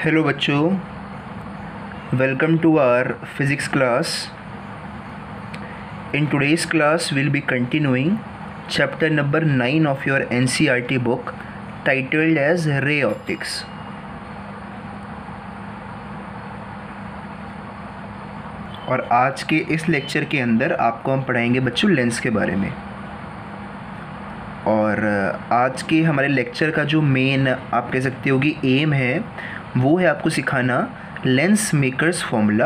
Hello बच्चों, welcome to our physics class. In today's class we'll be continuing chapter number 9 of your NCERT book titled as Ray Optics. और आज के इस lecture के अंदर आपको हम पढ़ाएंगे बच्चों लेंस के बारे में. और आज के हमारे लेक्चर का जो मेन आप कह सकते हो कि एम है वो है आपको सिखाना लेंस मेकर्स फॉर्मूला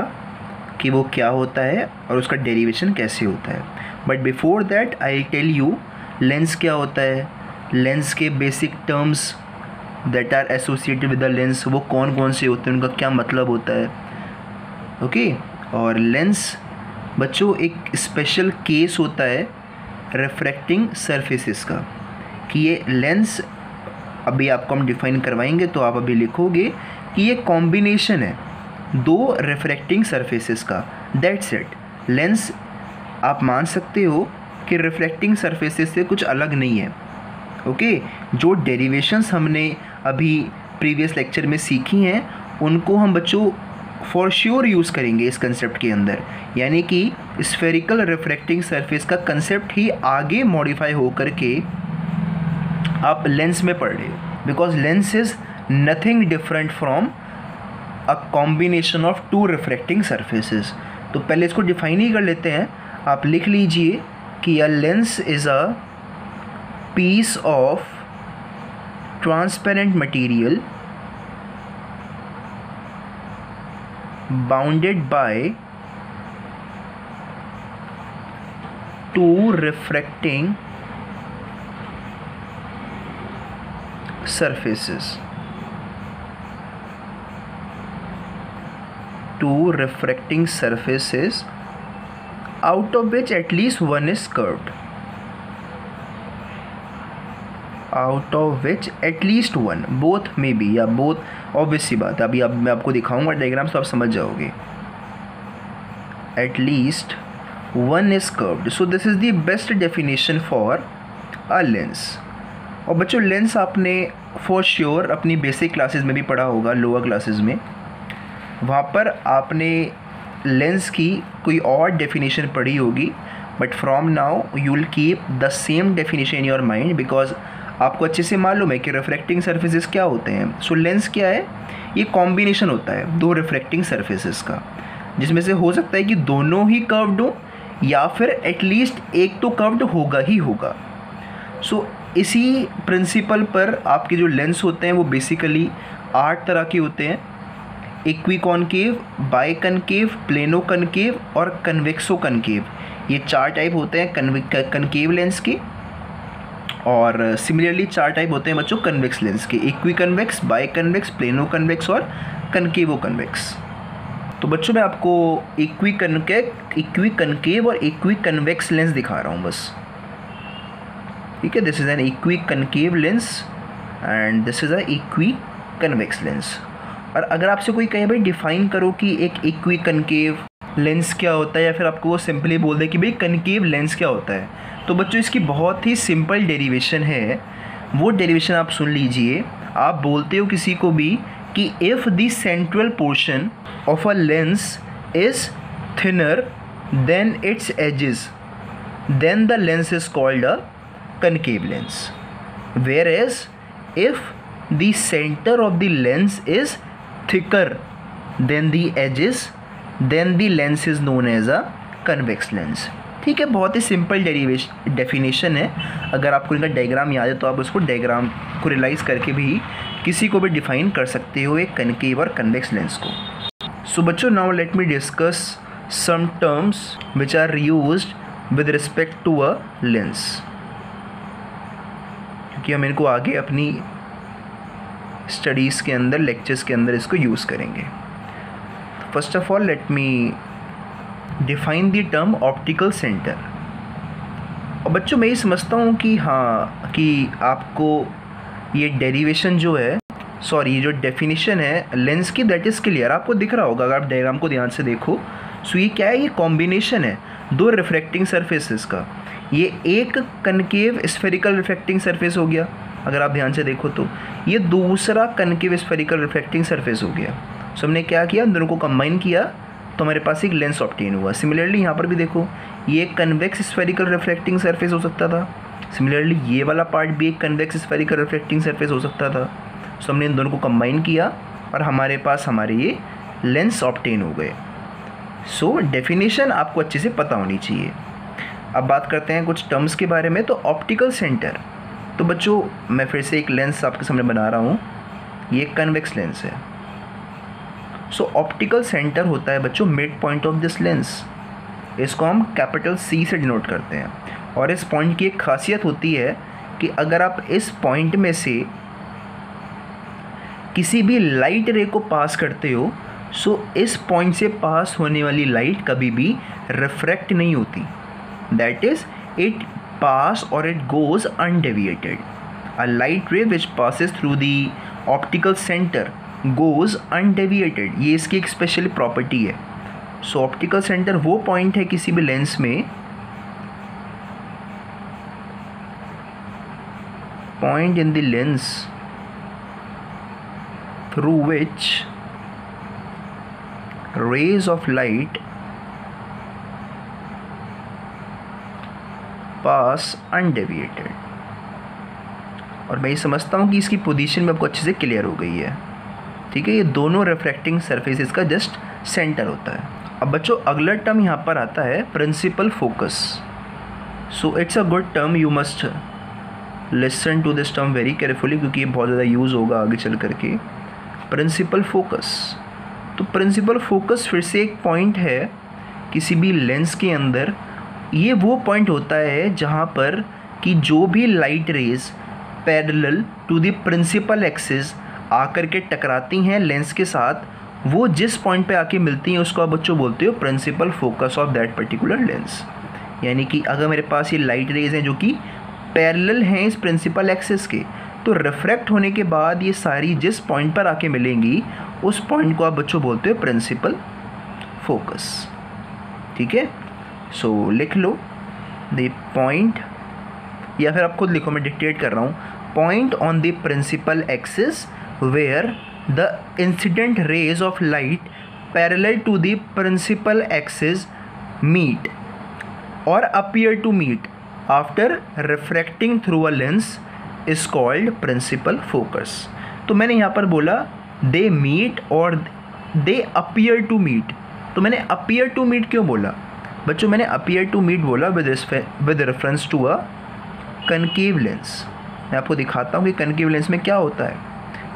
कि वो क्या होता है और उसका डेरिवेशन कैसे होता है. But before that I tell you lens क्या होता है, लेंस के basic terms that are associated with the lens वो कौन कौन से होते हैं, उनका क्या मतलब होता है. ओके. और लेंस बच्चों एक स्पेशल केस होता है रिफ्रैक्टिंग सरफेसेस का कि ये लेंस अभी आपको हम डिफाइन करवाएंगे तो आप अभी लिखोगे कि ये कॉम्बिनेशन है दो रिफ्रैक्टिंग सरफेसेस का. That's it. लेंस आप मान सकते हो कि रिफ्रैक्टिंग सरफेसेस से कुछ अलग नहीं है. ओके. जो डेरिवेशंस हमने अभी प्रीवियस लेक्चर में सीखी हैं उनको हम बच्चों फॉर श्योर यूज़ करेंगे इस कंसेप्ट के अंदर, यानी कि स्फेरिकल रिफ्रैक्टिंग सरफेस का कंसेप्ट ही आगे मॉडिफाई हो करके आप लेंस में पढ़ रहे हो. Because lens is nothing different from a combination of two refracting surfaces. तो पहले इसको डिफाइन ही कर लेते हैं. आप लिख लीजिए कि a lens is a piece of transparent material bounded by two refracting surfaces. Two refracting surfaces out of which at least one is curved. Out of which at least one, both may be या both, obvious सी बात है. अभी अब मैं आपको दिखाऊंगा diagrams तो आप समझ जाओगे. At least one is curved. So this is the best definition for a lens. और बच्चों लेंस आपने फॉर श्योर अपनी बेसिक क्लासेस में भी पढ़ा होगा, लोअर क्लासेस में. वहाँ पर आपने लेंस की कोई और डेफिनेशन पढ़ी होगी, but from now you will keep the same definition in your mind because आपको अच्छे से मालूम है कि रिफ्रैक्टिंग सरफेसेस क्या होते हैं. सो लेंस क्या है, ये कॉम्बिनेशन होता है दो रिफ्रैक्टिंग सरफेसेस का, जिसमें से हो सकता है कि दोनों ही कर्व्ड हो या फिर एटलीस्ट एक तो कर्व्ड होगा ही होगा. सो इसी प्रिंसिपल पर आपके जो लेंस होते हैं वो बेसिकली 8 तरह के होते हैं. इक्विकॉनकेव, बाइकनकेव, प्लेनो कनकेव और कन्वेक्सो कनकेव. ये 4 टाइप होते हैं कनकेव लेंस के. और सिमिलरली 4 टाइप होते हैं बच्चों कन्वेक्स लेंस के, equi convex, by convex, plano convex और कनकेवो कन्वेक्स. तो बच्चों मैं आपको इक्वी कनकेव और इक्वी कन्वेक्स लेंस दिखा रहा हूँ बस. ठीक है. This is an equi concave lens and this is a equi convex lens. और अगर आपसे कोई कहे भाई डिफाइन करो कि एक इक्वी कनकेव लेंस क्या होता है, या फिर आपको वो सिंपली बोल दे कि भाई कनकेव लेंस क्या होता है, तो बच्चों इसकी बहुत ही सिंपल डेरिवेशन है. वो डेरिवेशन आप सुन लीजिए. आप बोलते हो किसी को भी कि if the central portion of a lens is thinner than its edges then the lens is called a concave lens. Whereas if the centre of the lens is thicker than the edges then the lens is known as a convex lens. ठीक है. बहुत ही simple definition है. अगर आपको इनका diagram याद है तो आप उसको डायग्राम को रियलाइज़ करके भी किसी को भी डिफाइन कर सकते हो एक कनकेव और कन्वेक्स लेंस को. सो बच्चों now let me discuss some terms which are used with respect to a lens, क्योंकि हम इनको आगे अपनी स्टडीज़ के अंदर, लेक्चर्स के अंदर इसको यूज़ करेंगे. First of all let me define the term optical centre. और बच्चों मैं ये समझता हूँ कि हाँ कि आपको ये डेरिवेशन जो है, सॉरी ये जो डेफिनेशन है लेंस की, दैट इज़ क्लियर. आपको दिख रहा होगा अगर आप डायग्राम को ध्यान से देखो. सो ये क्या है, ये कॉम्बिनेशन है दो रिफ्रैक्टिंग सरफेसेस का. ये एक कनकेव स्फेरिकल रिफ्रैक्टिंग सरफेस हो गया अगर आप ध्यान से देखो तो ये दूसरा कनकेव स्फेरिकल रिफ्लेक्टिंग सरफेस हो गया। सो हमने क्या किया, इन दोनों को कंबाइन किया तो हमारे पास एक लेंस ऑब्टेन हुआ। सिमिलरली यहाँ पर भी देखो, ये एक कन्वेक्स स्फेरिकल रिफ्लेक्टिंग सरफेस हो सकता था। सिमिलरली ये वाला पार्ट भी एक कन्वेक्स स्फेरिकल रिफ्लेक्टिंग सरफेस हो सकता था। सो हमने इन दोनों को कंबाइन किया और हमारे पास हमारे ये लेंस ऑब्टेन हो गए। सो डेफिनेशन आपको अच्छे से पता होनी चाहिए। अब बात करते हैं कुछ टर्म्स के बारे में। तो ऑप्टिकल सेंटर, तो बच्चों मैं फिर से एक लेंस आपके सामने बना रहा हूँ, ये एक कन्वेक्स लेंस है। सो ऑप्टिकल सेंटर होता है बच्चों mid point of this lens. इसको हम कैपिटल C से डिनोट करते हैं। और इस पॉइंट की एक खासियत होती है कि अगर आप इस पॉइंट में से किसी भी लाइट रे को पास करते हो, सो इस पॉइंट से पास होने वाली लाइट कभी भी रिफ्रैक्ट नहीं होती। दैट इज इट पास और it goes undeviated. A light रे which passes through the optical centre goes undeviated, ये इसकी एक स्पेशल प्रॉपर्टी है। सो ऑप्टिकल सेंटर वो पॉइंट है किसी भी लेंस में, point in the lens through which rays of light pass undeviated। और मैं ये समझता हूँ कि इसकी पोजीशन में आपको अच्छे से क्लियर हो गई है। ठीक है, ये दोनों रिफ्रैक्टिंग सरफेसेस का जस्ट सेंटर होता है। अब बच्चों अगला टर्म यहाँ पर आता है principal focus. So it's a good term, you must listen to this term very carefully, क्योंकि ये बहुत ज़्यादा यूज़ होगा आगे चल करके। प्रिंसिपल फोकस, तो प्रिंसिपल फोकस फिर से एक पॉइंट है किसी भी लेंस के अंदर। ये वो पॉइंट होता है जहाँ पर कि जो भी light rays parallel to the principal axis आकर के टकराती हैं लेंस के साथ, वो जिस पॉइंट पे आके मिलती हैं उसको आप बच्चों बोलते हो principal focus of that particular lens. यानी कि अगर मेरे पास ये लाइट रेज हैं जो कि पैरेलल हैं इस प्रिंसिपल एक्सिस के, तो रिफ्रैक्ट होने के बाद ये सारी जिस पॉइंट पर आके मिलेंगी उस पॉइंट को आप बच्चों बोलते हो प्रिंसिपल फोकस। ठीक है, सो लिख लो द पॉइंट, या फिर आप खुद लिखो, मैं डिक्टेट कर रहा हूँ। Point on the principal axis where the incident rays of light parallel to the principal axis meet or appear to meet after refracting through a lens is called principal focus. तो मैंने यहाँ पर बोला they meet और दे appear to meet. तो मैंने appear to meet क्यों बोला बच्चों? मैंने अपीयर टू मीट बोला with reference to a concave lens. मैं आपको दिखाता हूँ कि कनकेव लेंस में क्या होता है।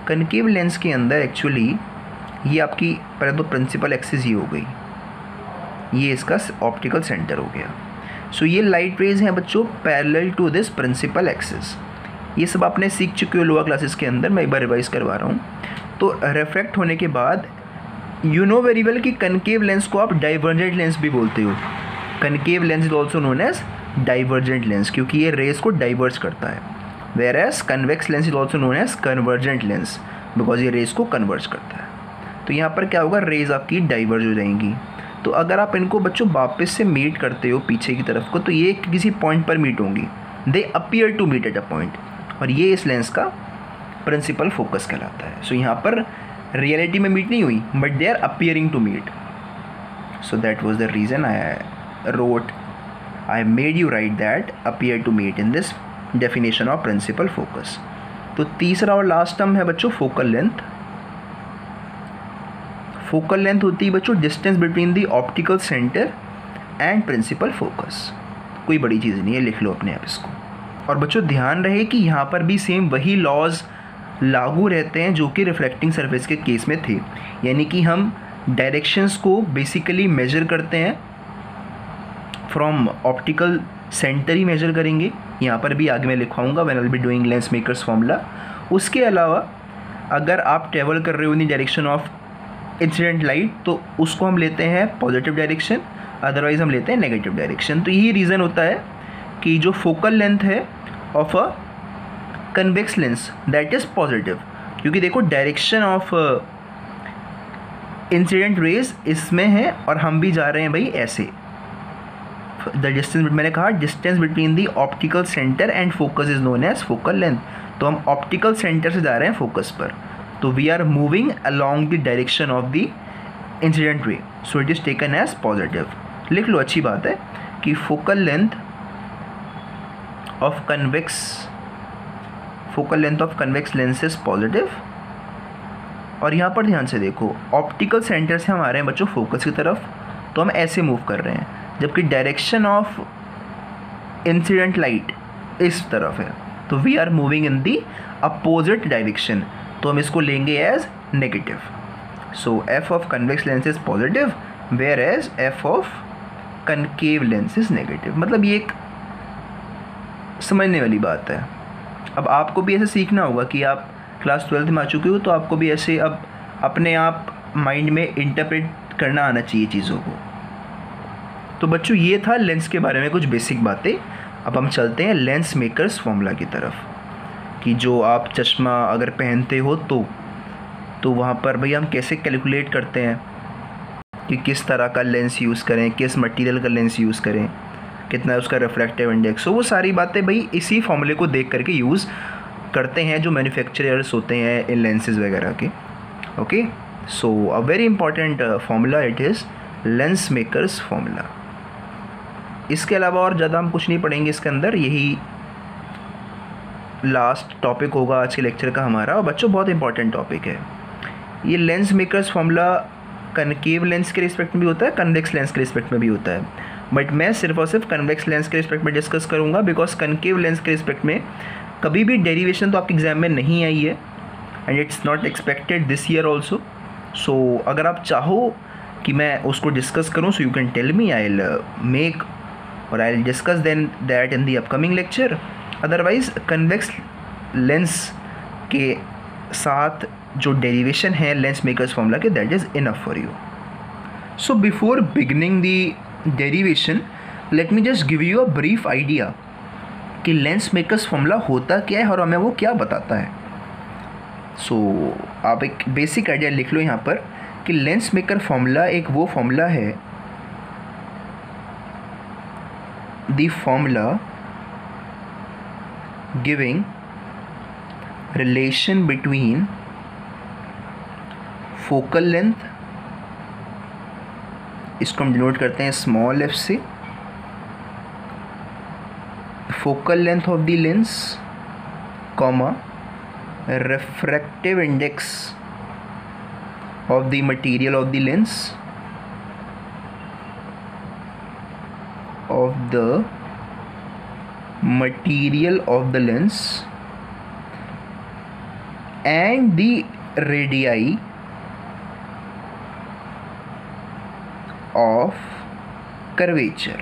कनकेव लेंस के अंदर एक्चुअली ये आपकी पहले तो प्रिंसिपल एक्सिस ही हो गई, ये इसका ऑप्टिकल सेंटर हो गया। सो ये लाइट रेज हैं बच्चों parallel to this principal axis. ये सब आपने सीख चुके हो लोअर क्लासेस के अंदर, मैं एक बार रिवाइज करवा रहा हूँ। तो रिफ्रैक्ट होने के बाद यू नो वेरी वेल कि कनकेव लेंस को आप डाइवर्जेंट लेंस भी बोलते हो। Concave lens is also known as divergent lens, क्योंकि ये रेज को डाइवर्ज करता है। Whereas convex lens is also known as convergent lens, because ये रेज को कन्वर्ज करता है। तो यहाँ पर क्या होगा, रेज आपकी डाइवर्ज हो जाएंगी। तो अगर आप इनको बच्चों वापस से मीट करते हो पीछे की तरफ को, तो ये किसी पॉइंट पर मीट होंगी। They appear to meet at a point, और ये इस लेंस का प्रिंसिपल फोकस कहलाता है। सो यहाँ पर रियलिटी में मीट नहीं हुई, but they are appearing to meet. So that was the reason I made you write that appear to meet in this definition of principal focus. तो तीसरा और लास्ट टर्म है बच्चों फोकल लेंथ। फोकल लेंथ होती है बच्चों distance between the optical centre and principal focus. कोई बड़ी चीज़ नहीं है, लिख लो अपने आप इसको। और बच्चों ध्यान रहे कि यहाँ पर भी सेम वही लॉज लागू रहते हैं जो कि रिफ्लेक्टिंग सरफेस के केस में थे। यानी कि हम डायरेक्शंस को बेसिकली मेजर करते हैं फ्रॉम ऑप्टिकल सेंटर ही मेजर करेंगे। यहाँ पर भी आगे मैं लिखवाऊंगा when I will be doing lens makers formula. उसके अलावा अगर आप ट्रेवल कर रहे हो in the direction of incident light, तो उसको हम लेते हैं पॉजिटिव डायरेक्शन, अदरवाइज हम लेते हैं नेगेटिव डायरेक्शन। तो यही रीज़न होता है कि जो फोकल लेंथ है of a convex lens that is positive, क्योंकि देखो डायरेक्शन ऑफ इंसिडेंट रेज इसमें है और हम भी जा रहे हैं भाई ऐसे। द डिस्टेंस, मैंने कहा distance between the optical centre and focus is known as focal length. तो हम ऑप्टिकल सेंटर से जा रहे हैं फोकस पर, तो we are moving along the direction of the incident ray, so it is taken as positive. लिख लो, अच्छी बात है कि focal length of convex lens is positive. और यहाँ पर ध्यान से देखो, ऑप्टिकल सेंटर से हम आ रहे हैं बच्चों फोकस की तरफ, तो हम ऐसे मूव कर रहे हैं, जबकि डायरेक्शन ऑफ इंसिडेंट लाइट इस तरफ है, तो we are moving in the opposite direction, तो हम इसको लेंगे as negative. So F of convex lens is positive whereas F of concave lens is negative. मतलब ये एक समझने वाली बात है। अब आपको भी ऐसे सीखना होगा कि आप क्लास 12th में आ चुके हो, तो आपको भी ऐसे अब अपने आप माइंड में इंटरप्रेट करना आना चाहिए चीज़ों को। तो बच्चों ये था लेंस के बारे में कुछ बेसिक बातें। अब हम चलते हैं लेंस मेकर्स फॉर्मूला की तरफ, कि जो आप चश्मा अगर पहनते हो तो वहाँ पर भई हम कैसे कैलकुलेट करते हैं कि किस तरह का लेंस यूज़ करें, किस मटेरियल का लेंस यूज़ करें, कितना उसका रिफ्रैक्टिव इंडेक्स हो, वो सारी बातें भाई इसी फॉर्मूले को देख करके यूज़ करते हैं जो मैन्युफैक्चरर्स होते हैं इन लेंसेज वगैरह के। Okay, so a very important formula it is lens makers formula. इसके अलावा और ज़्यादा हम कुछ नहीं पढ़ेंगे इसके अंदर, यही लास्ट टॉपिक होगा आज के लेक्चर का हमारा। और बच्चों बहुत इंपॉर्टेंट टॉपिक है ये। Lens makers formula concave lens के रिस्पेक्ट में भी होता है, कन्वेक्स लेंस के रिस्पेक्ट में भी होता है, बट मैं सिर्फ और सिर्फ कन्वेक्स लेंस के रिस्पेक्ट में डिस्कस करूँगा, बिकॉज कनकेव लेंस के रिस्पेक्ट में कभी भी डेरिवेशन तो आपके एग्जाम में नहीं आई है, and it's not expected this year also. So अगर आप चाहो कि मैं उसको डिस्कस करूँ, so you can tell me, I will make और I will discuss then that in the upcoming lecture. Otherwise convex lens के साथ जो डेरिवेशन है लेंस मेकर्स फॉर्मूला के, that is enough for you. So before beginning the derivation, let me just give you a brief idea कि lens makers formula होता क्या है और हमें वो क्या बताता है। सो आप एक बेसिक आइडिया लिख लो यहाँ पर कि लेंस मेकर फॉर्मूला एक वो फॉर्मूला है, the formula giving relation between focal length, इसको हम डिनोट करते हैं स्मॉल एफ से, focal length of the lens, comma refractive index of the material of the lens, of the material of the lens, and the radii of curvature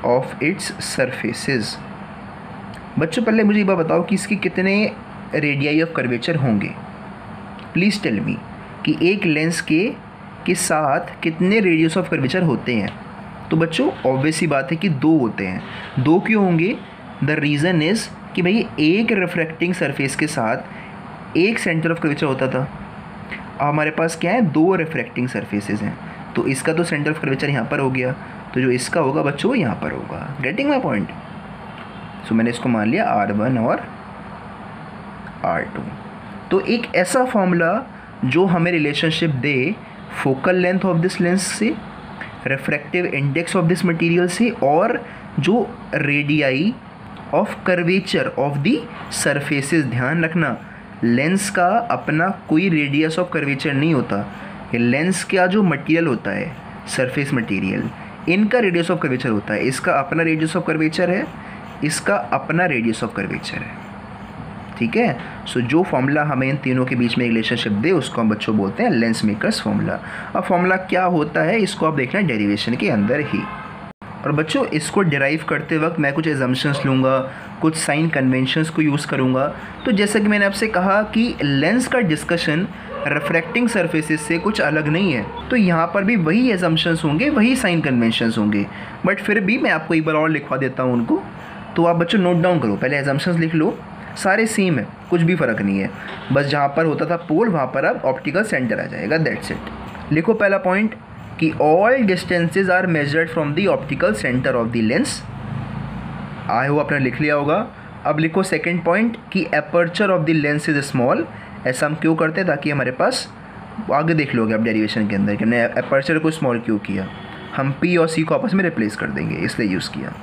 of its surfaces। बच्चों पहले मुझे ये बात बताओ कि इसके कितने रेडियाई ऑफ कर्वेचर होंगे। प्लीज़ टेल मी कि एक लेंस के साथ कितने रेडियस ऑफ कर्वेचर होते हैं। तो बच्चों ऑब्वियस ही बात है कि 2 होते हैं। 2 क्यों होंगे? द रीज़न इज़ कि भाई एक रिफ्रैक्टिंग सरफेस के साथ एक सेंटर ऑफ कर्वेचर होता था। अब हमारे पास क्या है, 2 रिफ्रैक्टिंग सरफेसेस हैं, तो इसका तो सेंटर ऑफ कर्वेचर यहाँ पर हो गया, तो जो इसका होगा बच्चों वो यहाँ पर होगा। Getting my point? सो मैंने इसको मान लिया R1 और R2। तो एक ऐसा फॉर्मूला जो हमें रिलेशनशिप दे focal length of this lens से, refractive index of this material से, और जो radii of curvature of the surfaces. ध्यान रखना, लेंस का अपना कोई रेडियस ऑफ कर्वेचर नहीं होता। ये लेंस का जो मटेरियल होता है, सरफेस मटेरियल, इनका रेडियस ऑफ कर्वेचर होता है। इसका अपना रेडियस ऑफ कर्वेचर है, इसका अपना रेडियस ऑफ कर्वेचर है। ठीक है। सो जो फॉर्मूला हमें इन तीनों के बीच में रिलेशनशिप दे उसको हम बच्चों बोलते हैं लेंस मेकर्स फॉर्मूला। अब फॉर्मूला क्या होता है इसको आप देखना डेरिवेशन के अंदर ही। और बच्चों इसको डिराइव करते वक्त मैं कुछ एजम्पशंस लूँगा, कुछ साइन कन्वेंशंस को यूज़ करूँगा। तो जैसा कि मैंने आपसे कहा कि लेंस का डिस्कशन रिफ्रैक्टिंग सरफेसेस से कुछ अलग नहीं है, तो यहाँ पर भी वही एजम्पशंस होंगे, वही साइन कन्वेंशंस होंगे, बट फिर भी मैं आपको एक बार और लिखवा देता हूँ उनको। तो आप बच्चों नोट डाउन करो, पहले एजम्पशंस लिख लो, सारे सेम है, कुछ भी फ़र्क नहीं है, बस जहाँ पर होता था पोल वहाँ पर अब ऑप्टिकल सेंटर आ जाएगा, दैट्स इट। लिखो पहला पॉइंट कि all distances are measured from the optical centre of the lens. I hope आपने लिख लिया होगा। अब लिखो सेकंड पॉइंट कि aperture of the lens is small. ऐसा हम क्यों करते हैं, ताकि हमारे पास आगे देख लोगे आप डेरिवेशन के अंदर कि हमने एपर्चर को स्मॉल क्यों किया, हम पी और सी को आपस में रिप्लेस कर देंगे, इसलिए यूज़ किया।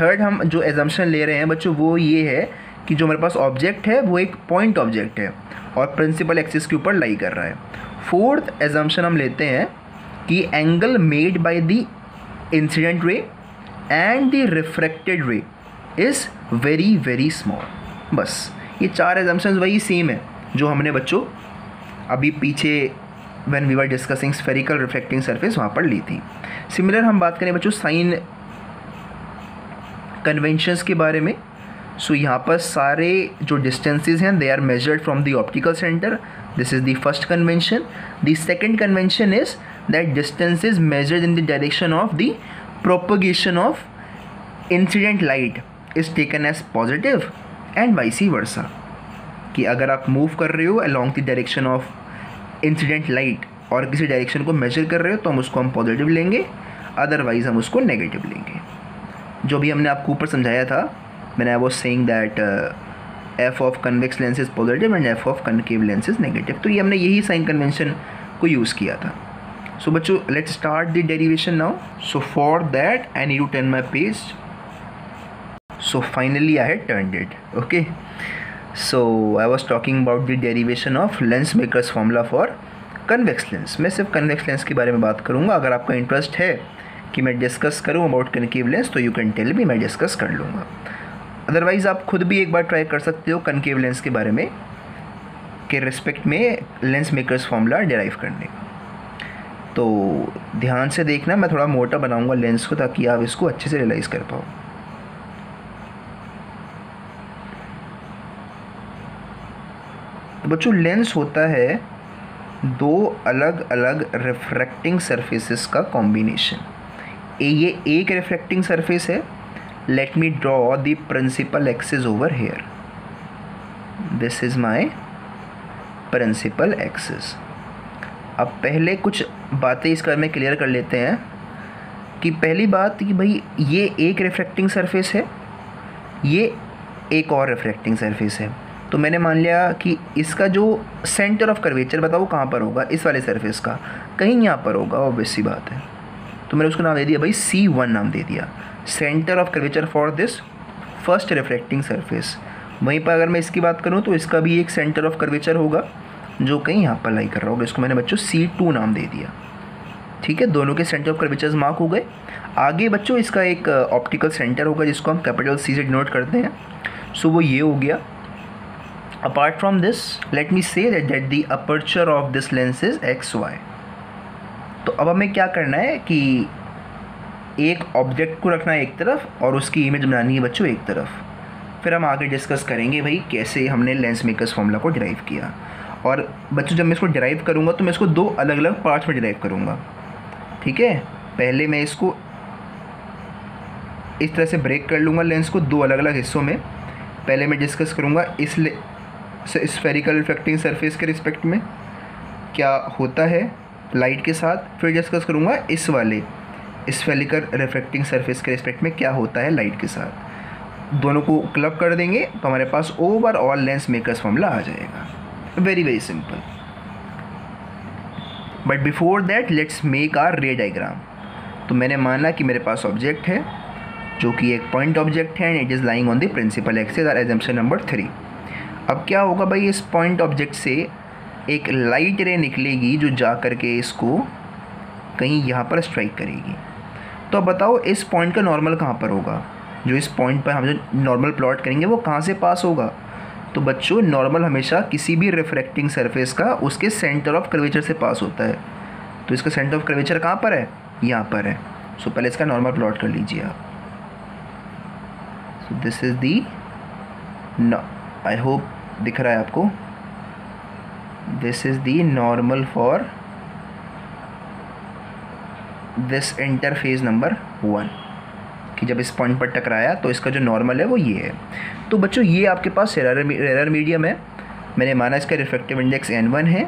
थर्ड, हम जो एजम्पशन ले रहे हैं बच्चों वो ये है कि जो हमारे पास ऑब्जेक्ट है वो एक पॉइंट ऑब्जेक्ट है और प्रिंसिपल एक्सिस के ऊपर लाई कर रहा है। फोर्थ एजम्पशन हम लेते हैं कि angle made by the incident रे एंड द रिफ्रैक्टेड रे इज़ वेरी वेरी स्मॉल। बस ये 4 एजम्पशंस वही सेम है जो हमने बच्चों अभी पीछे when we were discussing spherical reflecting surface वहाँ पर ली थी। सिमिलर हम बात करें बच्चों साइन कन्वेंशंस के बारे में। सो यहाँ पर सारे जो डिस्टेंसेस हैं they are measured from the optical centre. This is the first convention. The second convention is that distance is measured in the direction of the propagation of incident light is taken as positive and vice versa, कि अगर आप move कर रहे हो along the direction of incident light और किसी direction को major कर रहे हो तो हम उसको हम पॉजिटिव लेंगे, अदरवाइज हम उसको नेगेटिव लेंगे। जो भी हमने आपको ऊपर समझाया था, मैंने I was saying that F of convex lens is positive and F of concave lens is negative, तो ये हमने यही साइन कन्वेंशन को यूज़ किया था। सो बच्चों let's start the derivation now. So for that I need to turn my page. So finally I had turned it. Okay, so I was talking about the derivation of lens makers formula for convex lens. मैं सिर्फ convex lens के बारे में बात करूँगा। अगर आपका interest है कि मैं डिस्कस करूँ अबाउट कनकेव लेंस तो यू कैन टेल मी, मैं डिस्कस कर लूँगा। अदरवाइज़ आप खुद भी एक बार ट्राई कर सकते हो कनकेव लेंस के बारे में के रिस्पेक्ट में लेंस मेकर्स फॉर्मूला डिराइव करने का। तो ध्यान से देखना, मैं थोड़ा मोटा बनाऊँगा लेंस को ताकि आप इसको अच्छे से रियलाइज़ कर पाओ। तो बच्चों लेंस होता है 2 अलग अलग रिफ्रैक्टिंग सरफेसेस का कॉम्बिनेशन। ये एक रिफ्रैक्टिंग सरफेस है। Let me draw the principal axis over here. This is my principal axis. अब पहले कुछ बातें इस बारे में क्लियर कर लेते हैं कि पहली बात कि भाई ये एक रिफ्रैक्टिंग सरफेस है, ये एक और रिफ्रैक्टिंग सरफेस है। तो मैंने मान लिया कि इसका जो सेंटर ऑफ कर्वेचर बताओ कहाँ पर होगा, इस वाले सरफेस का कहीं यहाँ पर होगा, ऑब्वियस सी बात है। तो मैंने उसको नाम दे दिया भाई C1 नाम दे दिया, centre of curvature for this first refracting surface. वहीं पर अगर मैं इसकी बात करूँ तो इसका भी एक सेंटर ऑफ कर्वेचर होगा जो कहीं यहाँ पर लाई कर रहा होगा, इसको मैंने बच्चों C2 नाम दे दिया। ठीक है, दोनों के सेंटर ऑफ कर्वेचर्स मार्क हो गए। आगे बच्चों इसका एक ऑप्टिकल सेंटर होगा जिसको हम कैपिटल C से डिनोट करते हैं। सो वो ये हो गया। Apart from this, let me say that the aperture of this lens is XY। तो अब हमें क्या करना है कि एक ऑब्जेक्ट को रखना है एक तरफ और उसकी इमेज बनानी है बच्चों एक तरफ। फिर हम आगे डिस्कस करेंगे भाई कैसे हमने लेंस मेकर्स फॉर्मूला को डिराइव किया। और बच्चों जब मैं इसको डिराइव करूँगा तो मैं इसको 2 अलग अलग पार्ट्स में डिराइव करूँगा। ठीक है, पहले मैं इसको इस तरह से ब्रेक कर लूँगा लेंस को 2 अलग अलग हिस्सों में। पहले मैं डिस्कस करूँगा इस स्फेरिकल रिफ्लेक्टिंग सरफेस के रिस्पेक्ट में क्या होता है लाइट के साथ, फिर डिस्कस करूँगा इस वाले स्फेरिकल रिफ्लेक्टिंग सरफेस के रिस्पेक्ट में क्या होता है लाइट के साथ। दोनों को क्लब कर देंगे तो हमारे पास ओवरऑल लेंस मेकर्स फॉर्मूला आ जाएगा। Very very simple. But before that let's make our ray diagram. तो मैंने माना कि मेरे पास ऑब्जेक्ट है जो कि एक पॉइंट ऑब्जेक्ट है and it is lying on the principal axis और एजम्पशन नंबर 3। अब क्या होगा भाई, इस पॉइंट ऑब्जेक्ट से एक लाइट रे निकलेगी जो जा कर के इसको कहीं यहाँ पर स्ट्राइक करेगी। तो अब बताओ इस पॉइंट का नॉर्मल कहाँ पर होगा, जो इस पॉइंट पर हम जो नॉर्मल प्लॉट करेंगे वो कहाँ से पास होगा। तो बच्चों नॉर्मल हमेशा किसी भी रिफ्रैक्टिंग सरफेस का उसके सेंटर ऑफ कर्वेचर से पास होता है। तो इसका सेंटर ऑफ कर्वेचर कहाँ पर है, यहाँ पर है। सो पहले इसका नॉर्मल प्लॉट कर लीजिए आप। So this is the, I hope दिख रहा है आपको, this is the normal for this interface number 1 कि जब इस पॉइंट पर टकराया तो इसका जो नॉर्मल है वो ये है। तो बच्चों ये आपके पास एरर मीडियम है। मैंने माना इसका रिफ्रैक्टिव इंडेक्स N1 है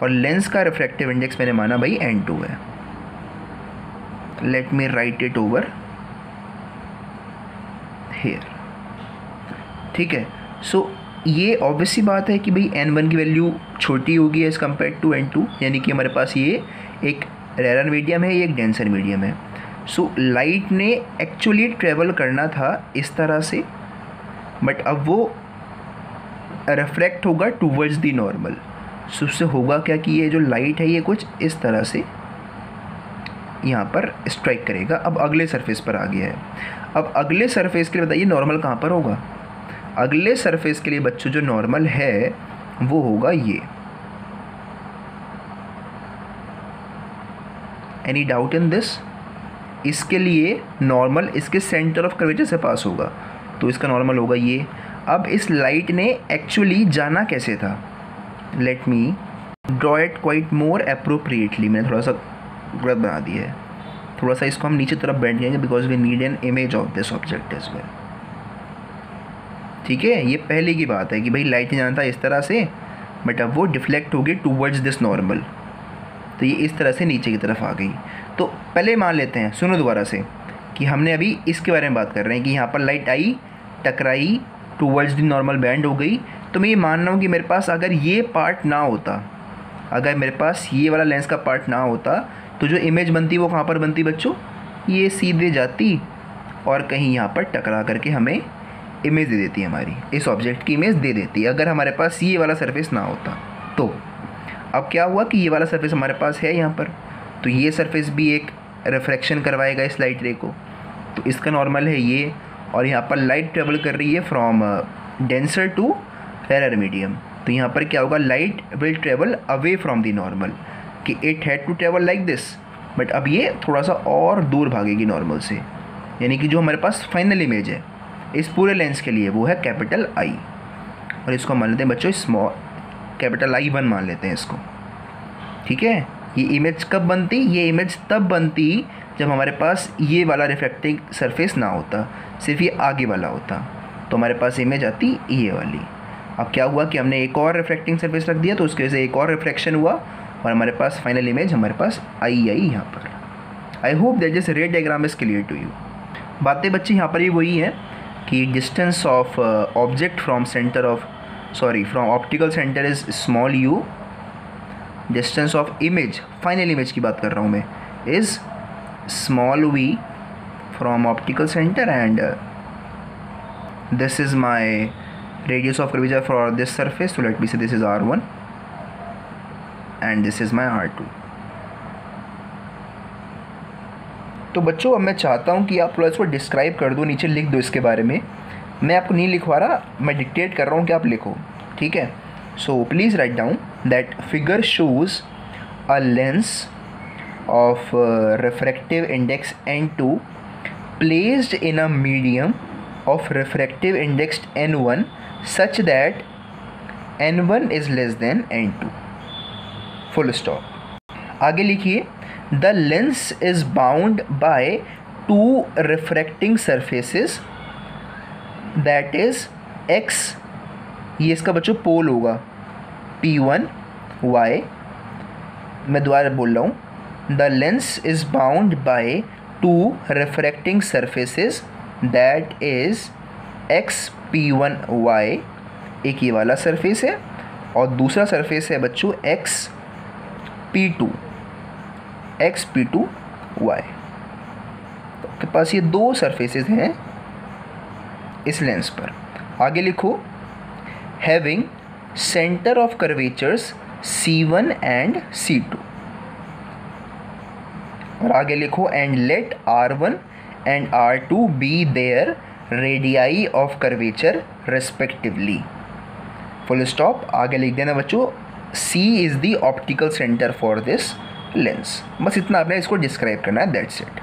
और लेंस का रिफ्रैक्टिव इंडेक्स मैंने माना भाई N2 है। Let me right it over here. ठीक है, सो ये ऑब्वियसली बात है कि भाई n1 की वैल्यू छोटी होगी एज़ कम्पेयर टू n2, यानी कि हमारे पास ये एक रेयर मीडियम है, ये एक डेंसर मीडियम है। सो लाइट ने एक्चुअली ट्रेवल करना था इस तरह से, बट अब वो रिफ्रैक्ट होगा टूवर्ड्स दी नॉर्मल। सो उससे होगा क्या कि ये जो लाइट है ये कुछ इस तरह से यहाँ पर स्ट्राइक करेगा। अब अगले सरफेस पर आ गया है। अब अगले सरफेस के लिए बताइए नॉर्मल कहाँ पर होगा? अगले सरफेस के लिए बच्चों जो नॉर्मल है वो होगा ये। Any doubt in this? इसके लिए नॉर्मल इसके सेंटर ऑफ कर्वेचर से पास होगा, तो इसका नॉर्मल होगा ये। अब इस लाइट ने एक्चुअली जाना कैसे था? Late me draw it quite more appropriately. मैंने थोड़ा सा गलत बना दिया है, थोड़ा सा इसको हम नीचे तरफ बैठ जाएंगे because we need an image of this object as well. ठीक है, ये पहले की बात है कि भाई लाइट ने जाना था इस तरह से, बट अब वो डिफ्लेक्ट होगी टूवर्ड्स दिस नॉर्मल, तो ये इस तरह से नीचे की तरफ आ गई। तो पहले मान लेते हैं, सुनो दोबारा से, कि हमने अभी इसके बारे में बात कर रहे हैं कि यहाँ पर लाइट आई, टकराई, टूवर्ड्स दी नॉर्मल बैंड हो गई। तो मैं ये मान रहा हूँ कि मेरे पास अगर ये पार्ट ना होता, अगर मेरे पास ये वाला लेंस का पार्ट ना होता, तो जो इमेज बनती वो कहाँ पर बनती बच्चों? ये सीधे जाती और कहीं यहाँ पर टकरा करके हमें इमेज दे देती है, हमारी इस ऑब्जेक्ट की इमेज दे देती है, अगर हमारे पास ये वाला सरफेस ना होता तो। अब क्या हुआ कि ये वाला सरफेस हमारे पास है यहाँ पर, तो ये सरफेस भी एक रिफ्रैक्शन करवाएगा इस लाइट रे को, तो इसका नॉर्मल है ये। और यहाँ पर लाइट ट्रेवल कर रही है from denser to rare medium, तो यहाँ पर क्या होगा? Light will travel away from the normal, कि it had to travel like this, but अब ये थोड़ा सा और दूर भागेगी नॉर्मल से, यानी कि जो हमारे पास फाइनल इमेज है इस पूरे लेंस के लिए वो है कैपिटल आई, और इसको मान लेते हैं बच्चों स्मॉल कैपिटल I1 मान लेते हैं इसको। ठीक है, ये इमेज कब बनती? ये इमेज तब बनती जब हमारे पास ये वाला रिफ्लेक्टिंग सरफेस ना होता, सिर्फ ये आगे वाला होता, तो हमारे पास इमेज आती ये वाली। अब क्या हुआ कि हमने एक और रिफ्लेक्टिंग सरफेस रख दिया, तो उसकी वजह से एक और रिफ्लेक्शन हुआ और हमारे पास फाइनल इमेज हमारे पास आई यहाँ पर। I hope that this ray diagram is clear to you. बातें बच्चे यहाँ पर ही वही हैं कि distance of object from centre of from optical centre is small u, distance of image, final image की बात कर रहा हूँ मैं, is small v from optical centre, and this is my radius of curvature for this surface, so let me say this is R1 and this is my R2। तो बच्चों अब मैं चाहता हूँ कि आप थोड़ा इसको डिस्क्राइब कर दो, नीचे लिख दो इसके बारे में। मैं आपको नहीं लिखवा रहा, मैं डिक्टेट कर रहा हूँ कि आप लिखो। ठीक है, so please write down that figure shows a lens of refractive index N2 placed in a medium of refractive index N1 such that N1 is less than N2, full stop। आगे लिखिए, the lens is bound by two refracting surfaces, that is X, ये इसका बच्चों पोल होगा P1 Y। मैं दोबारा बोल रहा हूँ, the lens is bound by two refracting surfaces, that is X P1 Y, एक ये वाला सरफेस है और दूसरा सरफेस है बच्चों X P2 Y। तो आपके पास ये दो सरफेसेस हैं इस लेंस पर। आगे लिखो, having centre of curvatures C1 and C2, और आगे लिखो, and let R1 and R2 be there radii of curvature respectively, full stop. आगे लिख देना बच्चों, C is the optical centre for this lens. बस इतना आपने इसको डिस्क्राइब करना है, दैट्स इट।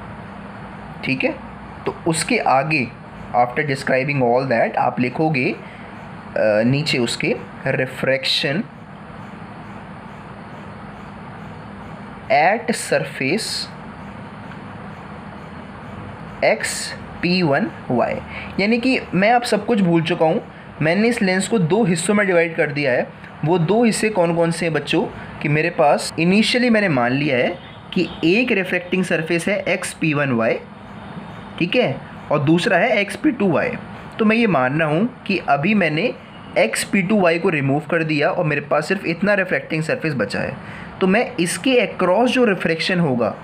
ठीक है, तो उसके आगे आफ्टर डिस्क्राइबिंग ऑल दैट आप लिखोगे नीचे उसके refraction at surface X P1 Y, यानी कि मैं अब सब कुछ भूल चुका हूँ। मैंने इस लेंस को दो हिस्सों में डिवाइड कर दिया है। वो दो हिस्से कौन कौन से हैं बच्चों? कि मेरे पास इनिशियली मैंने मान लिया है कि एक रिफ्लेक्टिंग सरफेस है X P1 Y, ठीक है, और दूसरा है xp2y। तो मैं ये मान रहा हूँ कि अभी मैंने xp2y को रिमूव कर दिया और मेरे पास सिर्फ इतना रिफ्रैक्टिंग सरफेस बचा है, तो मैं इसके अक्रॉस जो रिफ्रैक्शन होगा,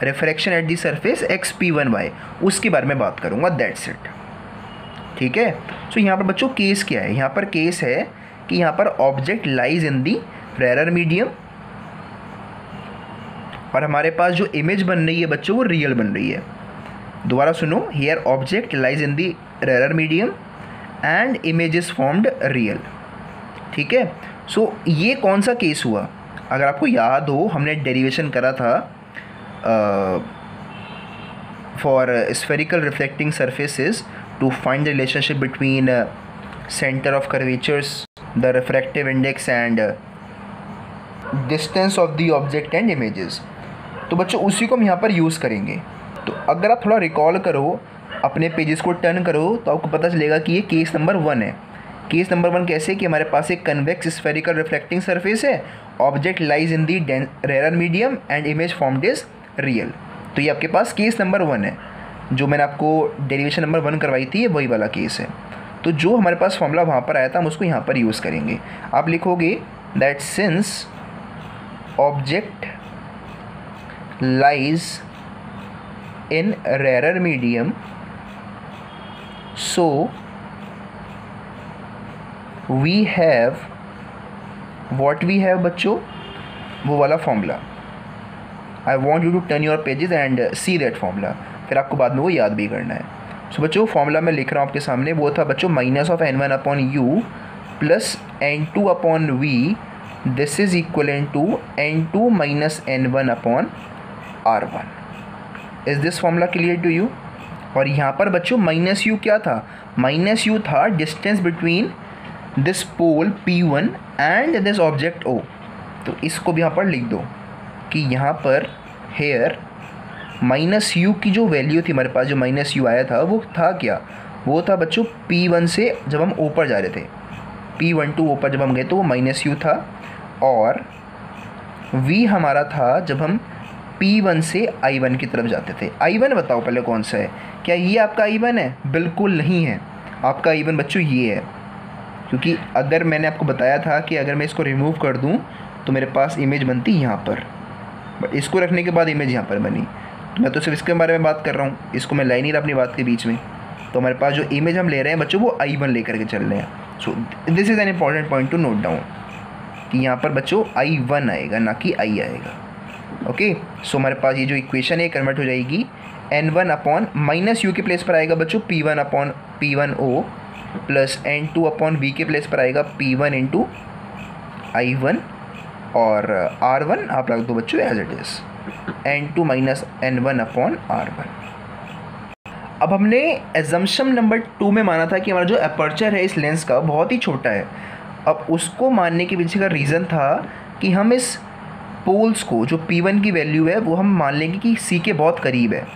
refraction at the surface xp1y, उसके बारे में बात करूँगा। That's it. ठीक है। सो यहाँ पर बच्चों केस क्या है? यहाँ पर केस है कि यहाँ पर object lies in the rare medium और हमारे पास जो इमेज बन रही है बच्चों वो रियल बन रही है। दोबारा सुनो, here object lies in the rare medium and image is formed real. ठीक है। सो ये कौन सा केस हुआ? अगर आपको याद हो, हमने डेरिवेशन करा था for spherical reflecting surfaces to find the relationship between center of curvatures, the refractive index and distance of the object and images। तो बच्चों उसी को हम यहाँ पर यूज़ करेंगे। तो अगर आप थोड़ा रिकॉल करो, अपने पेजेस को टर्न करो, तो आपको पता चलेगा कि ये केस नंबर 1 है। केस नंबर 1 कैसे? कि हमारे पास एक कन्वेक्स स्फेरिकल रिफ्लेक्टिंग सरफेस है, object lies in the rare medium and image formed is real. तो ये आपके पास केस नंबर 1 है। जो मैंने आपको डेरिवेशन नंबर 1 करवाई थी, ये वही वाला केस है। तो जो हमारे पास फॉर्मूला वहाँ पर आया था, हम उसको यहाँ पर यूज़ करेंगे। आप लिखोगे that since object lies in rare medium so we have what we have बच्चों, वो वाला formula. I want you to turn your pages and see that formula, फिर आपको बाद में वो याद भी करना है। सो बच्चों फॉर्मूला मैं लिख रहा हूँ आपके सामने, वो था बच्चों minus of n1 upon u plus n2 upon v, this is equal to n2 minus n1 upon r1। Is this formula clear to you? और यहाँ पर बच्चों माइनस यू क्या था? माइनस यू था distance between this pole P1 and this object O। तो इसको भी यहाँ पर लिख दो कि यहाँ पर हेयर माइनस यू की जो वैल्यू थी हमारे पास, जो माइनस यू आया था, वो था क्या? वो था बच्चों P1 से जब हम ऊपर जा रहे थे, P1 टू ऊपर जब हम गए तो वो माइनस यू था, और V हमारा था जब हम P1 से I1 की तरफ जाते थे। I1 बताओ पहले कौन सा है? क्या ये आपका I1 है? बिल्कुल नहीं है। आपका I1 बच्चों ये है, क्योंकि अगर मैंने आपको बताया था कि अगर मैं इसको रिमूव कर दूं तो मेरे पास इमेज बनती यहाँ पर, बट इसको रखने के बाद इमेज यहाँ पर बनी। तो मैं तो सिर्फ इसके बारे में बात कर रहा हूँ, इसको मैं लाइन ही रहा अपनी बात के बीच में। तो हमारे पास जो इमेज हम ले रहे हैं बच्चों वो I1 लेकर के चल रहे हैं। So this is an important point to note down कि यहाँ पर बच्चों I1 आएगा, ना कि I आएगा। ओके। सो हमारे पास ये जो इक्वेशन है कन्वर्ट हो जाएगी n1 अपॉन माइनस यू के प्लेस पर आएगा बच्चों P1 upon P1O plus n2 upon V के प्लेस पर आएगा P1 इंटू I1, और R1 आप रख दो बच्चों as it is n2 minus n1 upon R1। अब हमने एजम्पशन नंबर 2 में माना था कि हमारा जो अपर्चर है इस लेंस का बहुत ही छोटा है। अब उसको मानने के पीछे का रीज़न था कि हम इस पोल्स को, जो P1 की वैल्यू है वो हम मान लेंगे कि C के बहुत करीब है,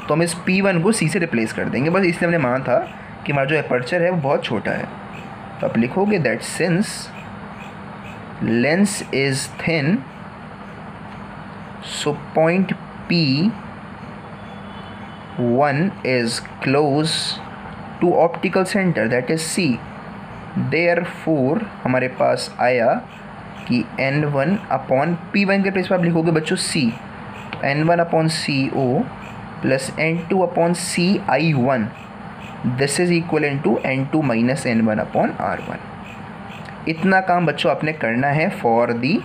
तो हम इस P1 को C से रिप्लेस कर देंगे। बस इसलिए हमने माना था कि हमारा जो अपर्चर है वो बहुत छोटा है। तो आप लिखोगे that since lens is thin so point P1 is close to optical center that is C, therefore हमारे पास आया कि n1 अपॉन P1 के प्लेस पर आप लिखोगे बच्चों C, तो n1 upon CO plus n2 upon CI1, this is equal to n2 minus n1 upon R1। इतना काम बच्चों आपने करना है for the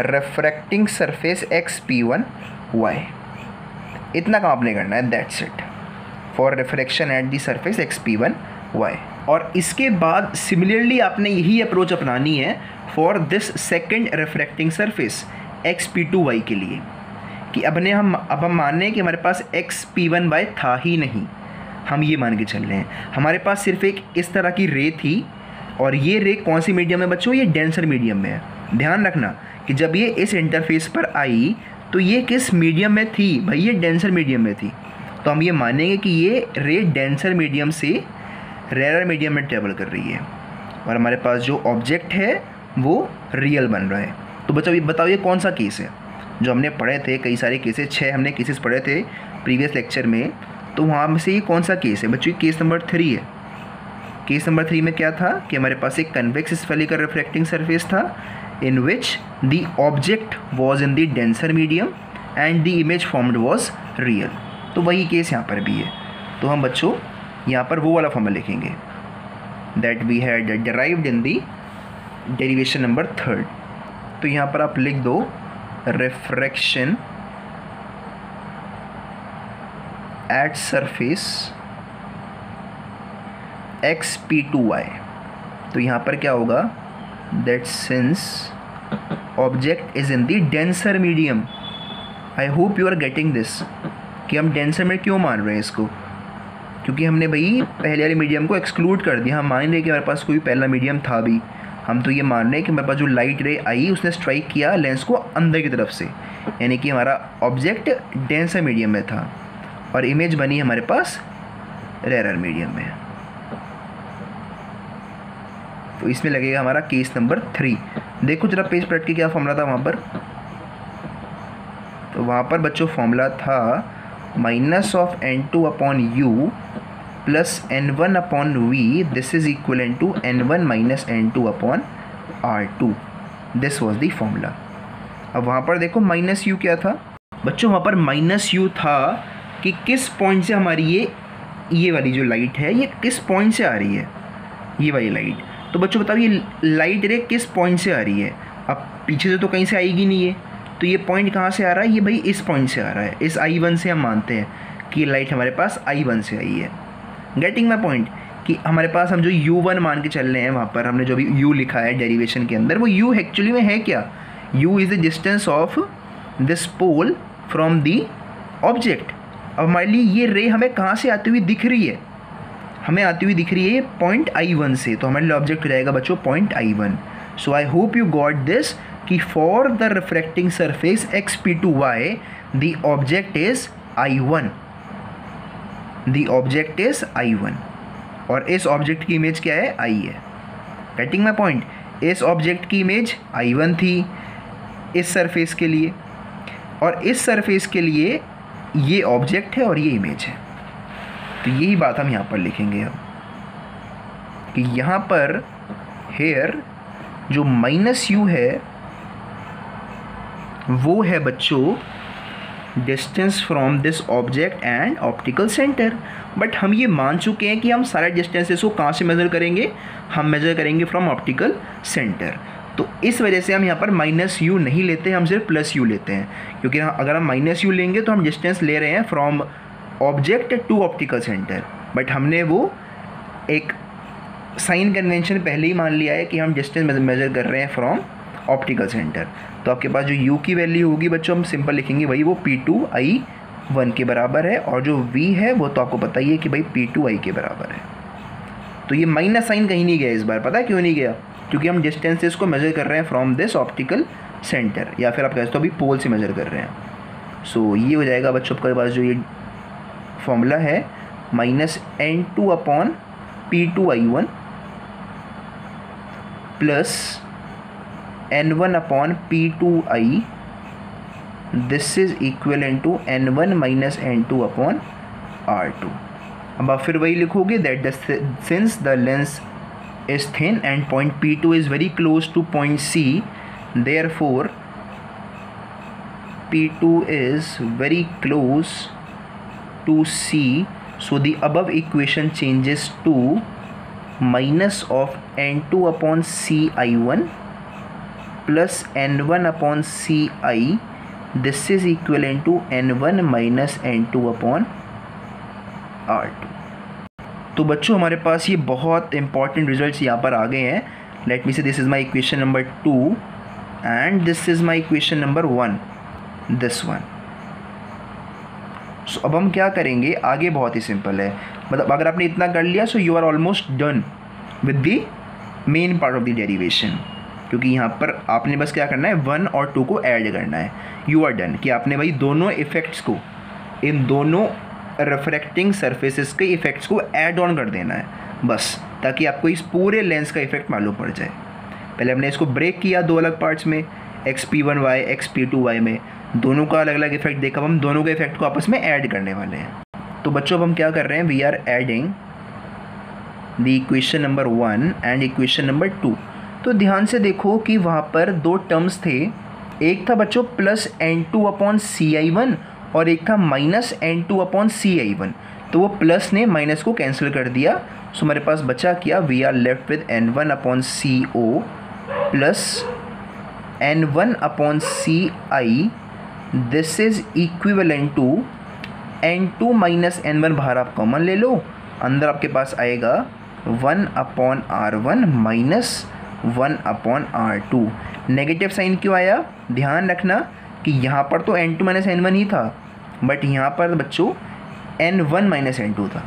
refracting surface XP1Y। इतना काम आपने करना है, that's it, for refraction at the surface XP1Y। और इसके बाद सिमिलरली आपने यही अप्रोच अपनानी है for this second refracting surface XP2Y के लिए, कि अब हम मान रहे हैं कि हमारे पास XP1Y था ही नहीं। हम ये मान के चल रहे हैं हमारे पास सिर्फ एक इस तरह की रे थी, और ये रे कौन सी मीडियम में बच्चों? ये डेंसर मीडियम में है। ध्यान रखना कि जब ये इस इंटरफेस पर आई तो ये किस मीडियम में थी भाई? ये डेंसर मीडियम में थी। तो हम ये मानेंगे कि ये रे डेंसर मीडियम से रेयर मीडियम में ट्रेवल कर रही है, और हमारे पास जो ऑब्जेक्ट है वो रियल बन रहा है। तो बच्चों बताओ ये कौन सा केस है जो हमने पढ़े थे? कई सारे केसेस, 6 हमने केसेस पढ़े थे प्रीवियस लेक्चर में। तो वहाँ में से ये कौन सा केस है बच्चों? केस नंबर 3 है। केस नंबर 3 में क्या था कि हमारे पास एक कन्वेक्स स्फेरिकल रिफ्रैक्टिंग सरफेस था in which the object was in the denser medium and the image formed was real. तो वही केस यहाँ पर भी है। तो हम बच्चों यहाँ पर वो वाला फॉर्मूला लिखेंगे that we had derived in the derivation number 3। तो यहाँ पर आप लिख दो रिफ्रैक्शन एट सरफेस xp2y। तो यहाँ पर क्या होगा that since object is in the denser medium, I hope you are getting this, कि हम डेंसर में क्यों मान रहे हैं इसको, क्योंकि हमने भाई पहले वाले मीडियम को एक्सक्लूड कर दिया। हम मान रहे हैं कि हमारे पास कोई पहला मीडियम था भी, हम तो ये मान रहे हैं कि हमारे पास जो लाइट रे आई उसने स्ट्राइक किया लेंस को अंदर की तरफ से, यानी कि हमारा ऑब्जेक्ट डेंसर मीडियम में था और इमेज बनी हमारे पास रेयर मीडियम में। तो इसमें लगेगा हमारा केस नंबर 3। देखो जरा पेज पलट के क्या फॉर्मूला था वहाँ पर। तो वहाँ पर बच्चों फॉर्मूला था -(n2/u + n1/v). This is equal to n1 - n2/r2। This was the formula. अब वहाँ पर देखो -u क्या था बच्चों? वहाँ पर -u था कि किस पॉइंट से हमारी ये वाली जो लाइट है ये किस पॉइंट से आ रही है, ये वाली लाइट। तो बच्चों बताओ ये लाइट रे किस पॉइंट से आ रही है? अब पीछे से तो कहीं से आएगी नहीं है, तो ये पॉइंट कहाँ से आ रहा है? ये भाई इस पॉइंट से आ रहा है, इस I1 से। हम मानते हैं कि लाइट हमारे पास I1 से आई है। गेटिंग माई पॉइंट कि हमारे पास हम जो U1 मान के चल रहे हैं, वहाँ पर हमने जो भी U लिखा है डेरिवेशन के अंदर, वो U एक्चुअली में है क्या? U is the distance of this pole from the object. अब हमारे लिए ये रे हमें कहाँ से आती हुई दिख रही है? हमें आती हुई दिख रही है पॉइंट I1 से, तो हमारे लिए ऑब्जेक्ट हो जाएगा बच्चों point I1। So I hope you got this कि for the refracting surface xp2y the object is I1, the object is I1 और इस ऑब्जेक्ट की इमेज क्या है? I है। Getting my point? इस ऑब्जेक्ट की इमेज I1 थी इस सरफेस के लिए, और इस सरफेस के लिए ये ऑब्जेक्ट है और ये इमेज है। तो यही बात हम यहाँ पर लिखेंगे अब कि यहाँ पर हेयर जो -u है वो है बच्चों distance from this object and optical centre. But हम ये मान चुके हैं कि हम सारे डिस्टेंसेस को कहाँ से मेज़र करेंगे? हम मेज़र करेंगे फ्रॉम ऑप्टिकल सेंटर। तो इस वजह से हम यहाँ पर -u नहीं लेते, हम सिर्फ +u लेते हैं, क्योंकि अगर हम -u लेंगे तो हम डिस्टेंस ले रहे हैं from object to optical centre. But हमने वो एक साइन कन्वेंशन पहले ही मान लिया है कि हम डिस्टेंस मेज़र कर रहे हैं फ्रॉम ऑप्टिकल सेंटर। तो आपके पास जो u की वैल्यू होगी बच्चों हम सिंपल लिखेंगे वही, वो P2I1 के बराबर है, और जो v है वो तो आपको पता ही है कि भाई P2I के बराबर है। तो ये माइनस साइन कहीं नहीं गया इस बार। पता है क्यों नहीं गया? क्योंकि हम डिस्टेंसेस को मेज़र कर रहे हैं फ्रॉम दिस ऑप्टिकल सेंटर, या फिर आप कह सकते हो अभी पोल से मेज़र कर रहे हैं। सो ये हो जाएगा बच्चों आपके पास जो ये फॉर्मूला है -n2/P2I1 + n1/P2I। This is equal to n1 - n2/r2। अब आप फिर वही लिखोगे that since the lens is thin and point P2 is very close to point C, therefore P2 is very close to C, so the above equation changes to -(n2/Ci1 + n1/Ci). This is equivalent to n1 - n2/r2। तो बच्चों हमारे पास ये बहुत important results यहाँ पर आ गए हैं। Let me say this is my equation number 2 and this is my equation number 1, this one. So अब हम क्या करेंगे आगे? बहुत ही सिंपल है, मतलब अगर आपने इतना कर लिया so you are almost done with the main part of the derivation, क्योंकि यहाँ पर आपने बस क्या करना है 1 और 2 को ऐड करना है। यू आर डन कि आपने भाई दोनों इफ़ेक्ट्स को, इन दोनों रिफ्रैक्टिंग सरफेसेस के इफ़ेक्ट्स को ऐड ऑन कर देना है बस, ताकि आपको इस पूरे लेंस का इफ़ेक्ट मालूम पड़ जाए। पहले हमने इसको ब्रेक किया 2 अलग पार्ट्स में, xp1y xp2y में, दोनों का अलग अलग इफेक्ट देखा। हम दोनों के इफेक्ट को आपस में ऐड करने वाले हैं। तो बच्चों अब हम क्या कर रहे हैं, we are adding the equation number 1 and equation number 2। तो ध्यान से देखो कि वहाँ पर दो टर्म्स थे, एक था बच्चों प्लस n2/ci1 और एक था माइनस n2/ci1। तो वो प्लस ने माइनस को कैंसिल कर दिया। सो हमारे पास बचा क्या, we are left with n1/co plus n1/ci। This is equivalent to n2 minus n1, बाहर आप कॉमन ले लो, अंदर आपके पास आएगा 1/r1 minus 1/r2। Negative sign क्यों आया, ध्यान रखना कि यहाँ पर तो n2 माइनस n1 ही था, बट यहाँ पर बच्चों n1 माइनस n2 था,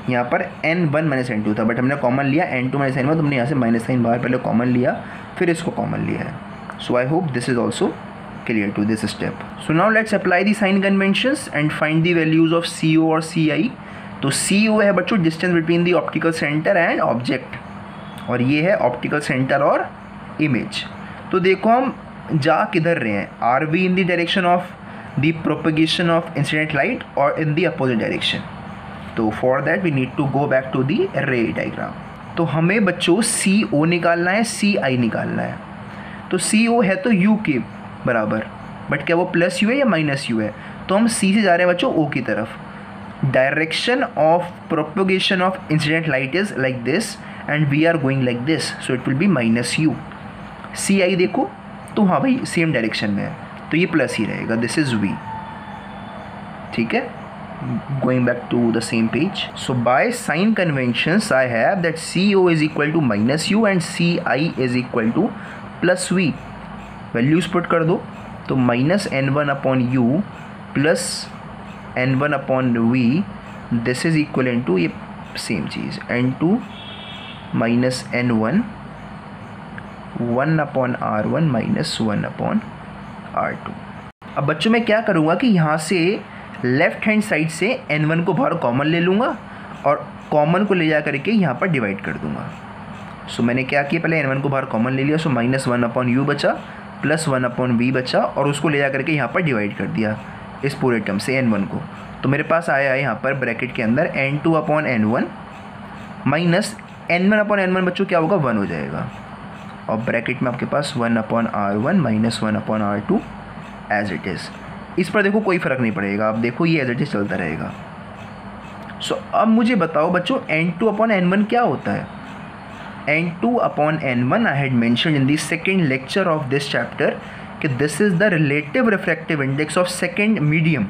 यहाँ पर n1 माइनस n2 था, बट हमने कॉमन लिया n2 माइनस n1, तो हमने यहाँ से माइनस साइन बाहर पहले कॉमन लिया, फिर इसको कॉमन लिया है। So I hope this is also clear to this step. So now let's apply the sign conventions and find the values of CO और CI। तो CO है बच्चों distance between the optical centre and object, और ये है optical centre और image. तो देखो हम जा किधर रहे हैं, are we in the direction of the propagation of incident light और इन द अपोजिट डायरेक्शन। तो for that we need to go back to the ray diagram. तो हमें बच्चों CO निकालना है, CI निकालना है। तो CO है तो U के बराबर, बट क्या वो प्लस U है या माइनस U है, तो हम C से जा रहे हैं बच्चों O की तरफ। Direction of propagation of incident light is like this and we are going like this, so it will be minus U। CI देखो तो हाँ भाई सेम डायरेक्शन में है, तो ये प्लस ही रहेगा, दिस इज V। ठीक है, going back to the same page. So by sign conventions I have that CO is equal to minus U and CI is equal to plus V. Values put कर दो, तो minus n1/u plus n1/v, this is equivalent to ये same चीज़ n2 minus n1 1/r1 minus 1/r2। अब बच्चों मैं क्या करूँगा कि यहाँ से लेफ्ट हैंड साइड से n1 को बाहर कॉमन ले लूँगा और कॉमन को ले जा करके यहाँ पर डिवाइड कर दूँगा। सो मैंने क्या किया, पहले n1 को बाहर कॉमन ले लिया, सो माइनस 1/u बचा प्लस 1/v बचा, और उसको ले जा करके यहाँ पर डिवाइड कर दिया इस पूरे टर्म से n1 को। तो मेरे पास आया है यहाँ पर ब्रैकेट के अंदर n2/n1 माइनस n1/n1 बच्चों क्या होगा, 1 हो जाएगा, और ब्रैकेट में आपके पास 1/r1 minus 1/r2 as it is. इस पर देखो कोई फ़र्क नहीं पड़ेगा, आप देखो ये एज इट इज़ चलता रहेगा। सो अब मुझे बताओ बच्चों n2/n1 क्या होता है। n2/n1 I had mentioned in the second lecture of this chapter कि this is the relative refractive index of second medium,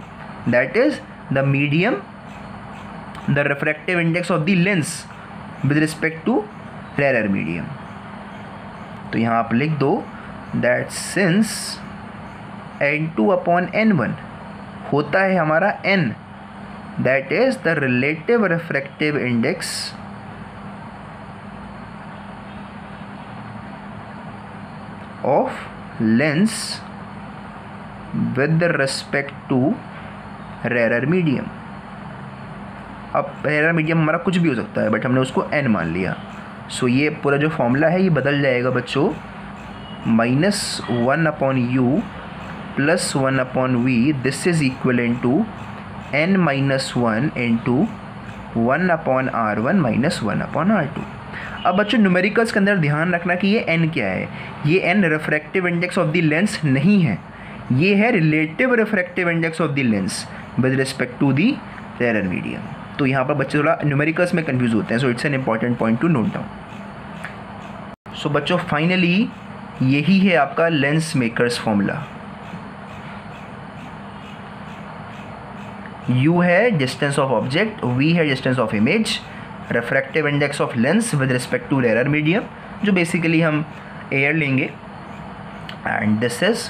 that is the medium the refractive index of the lens with respect to rare medium. तो यहाँ आप लिख दो that since n2/n1 होता है हमारा n, that is the relative refractive index of lens with respect to rare medium. अब rare medium हमारा कुछ भी हो सकता है, बट हमने उसको n मान लिया। सो ये पूरा जो फॉर्मूला है ये बदल जाएगा बच्चों, minus 1/u plus 1/v, this is equivalent to n minus 1 into 1/r1 minus 1/r2। अब बच्चों न्यूमेरिकल्स के अंदर ध्यान रखना कि ये n क्या है, ये n refractive index of the lens नहीं है, ये है relative refractive index of the lens with respect to the rare medium. तो यहाँ पर बच्चे थोड़ा न्यूमेरिकल्स में कंफ्यूज होते हैं, so it's an important point to note down. So बच्चों फाइनली यही है आपका लेंस मेकर्स फॉर्मूला। U है डिस्टेंस ऑफ ऑब्जेक्ट, V है distance of image, refractive index of lens with respect to rare medium, जो basically हम air लेंगे, and this is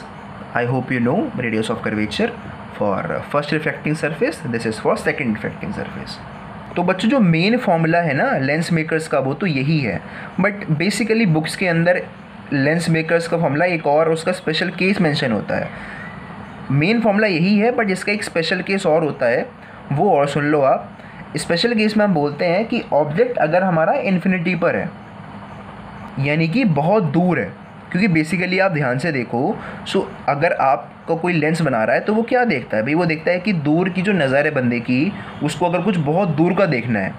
I hope you know radius of curvature for first refracting surface, this is for second refracting surface. तो बच्चों जो main formula है ना lens makers का वो तो यही है, बट बेसिकली बुक्स के अंदर लेंस मेकर्स का फॉर्मूला एक और उसका स्पेशल केस मेंशन होता है। मेन फॉर्मूला यही है, बट जिसका एक स्पेशल केस और होता है, वो और सुन लो आप। स्पेशल केस में हम बोलते हैं कि ऑब्जेक्ट अगर हमारा इन्फिनिटी पर है, यानी कि बहुत दूर है, क्योंकि बेसिकली आप ध्यान से देखो, सो अगर आपका कोई लेंस बना रहा है तो वो क्या देखता है भाई, वो देखता है कि दूर की जो नज़र है बंदे की, उसको अगर कुछ बहुत दूर का देखना है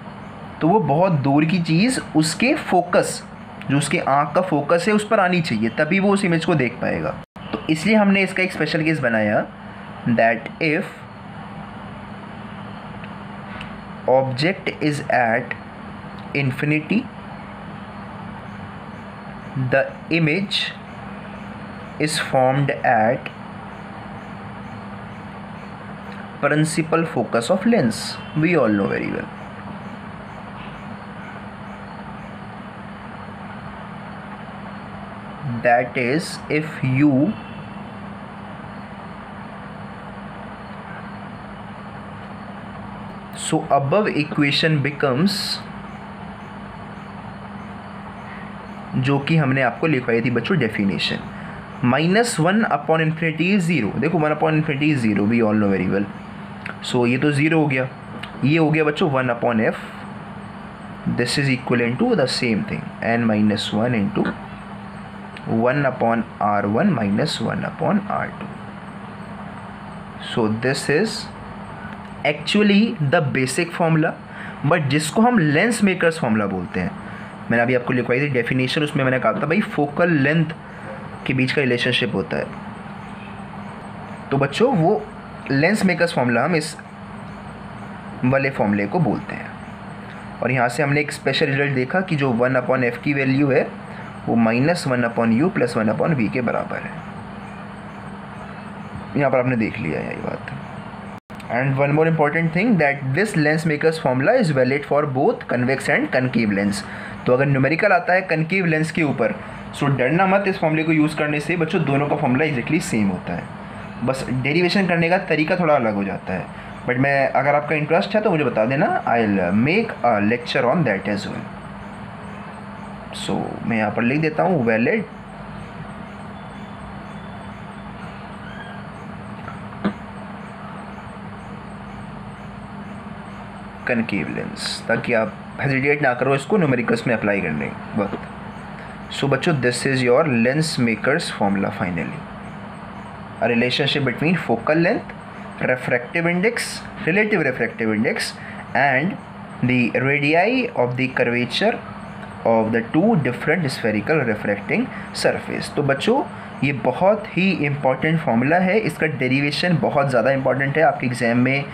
तो वो बहुत दूर की चीज़ उसके फोकस, जो उसके आँख का फोकस है उस पर आनी चाहिए, तभी वो उस इमेज को देख पाएगा। तो इसलिए हमने इसका एक स्पेशल केस बनाया, that if object is at infinity, the image is formed at principal focus of lens. We all know very well. That is, if you so above equation becomes, जो कि हमने आपको लिखवाई थी बच्चों definition, -1 upon infinity is zero. देखो 1 upon infinity is zero, we all know very well. So ये तो ज़ीरो हो गया, ये हो गया बच्चों 1 upon f, this is equal to the same thing n-1 into 1 upon R1 -1 upon R2। So this is actually the basic formula, but जिसको हम लेंस मेकर्स फॉर्मूला बोलते हैं। मैंने अभी आपको लिखवाई थी डेफिनेशन, उसमें मैंने कहा था भाई फोकल लेंथ के बीच का रिलेशनशिप होता है। तो बच्चों वो लेंस मेकर्स फॉर्मूला हम इस वाले फॉर्मूले को बोलते हैं। और यहाँ से हमने एक स्पेशल रिजल्ट देखा कि जो 1 अपॉन एफ की वैल्यू है वो -1 upon u plus 1 upon v के बराबर है। यहाँ पर आपने देख लिया है ये बात। And one more important thing, that this lens makers formula is valid for both convex and concave lens. तो अगर न्यूमेरिकल आता है कनकेव लेंस के ऊपर, सो डरना मत, इस फॉर्मूले को यूज़ करने से बच्चों दोनों का फॉर्मूला एग्जैक्टली सेम होता है, बस डेरिवेशन करने का तरीका थोड़ा अलग हो जाता है। बट मैं, अगर आपका इंटरेस्ट है तो मुझे बता देना, I will make a lecture on that as well. So मैं यहाँ पर लिख देता हूँ वैलिड कनकेव लेंस, ताकि आप हेजिटेट ना करो इसको न्यूमेरिकल्स में अप्लाई करने वक्त। सो बच्चों this is your lens makers formula finally, a relationship between focal length, refractive index, relative refractive index and the radii of the curvature of the two different spherical refracting surface। तो बच्चों ये बहुत ही important formula है, इसका derivation बहुत ज़्यादा important है, आपके एग्ज़ाम में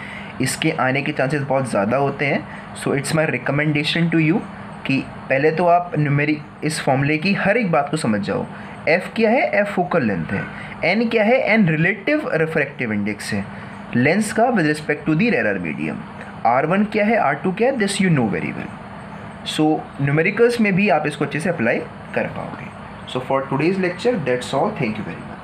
इसके आने के चांसेस बहुत ज़्यादा होते हैं। So it's my recommendation to you कि पहले तो आप न्यूमेरिक इस फॉर्मूले की हर एक बात को समझ जाओ। एफ़ क्या है? एफ़ फोकल लेंथ है। एन क्या है? एन रिलेटिव रिफ्रैक्टिव इंडेक्स है लेंस का with respect to the rare medium. R1 क्या है? R2 क्या है? This you know very well. So numericals में भी आप इसको अच्छे से अप्लाई कर पाओगे। So for today's lecture that's all, thank you very much.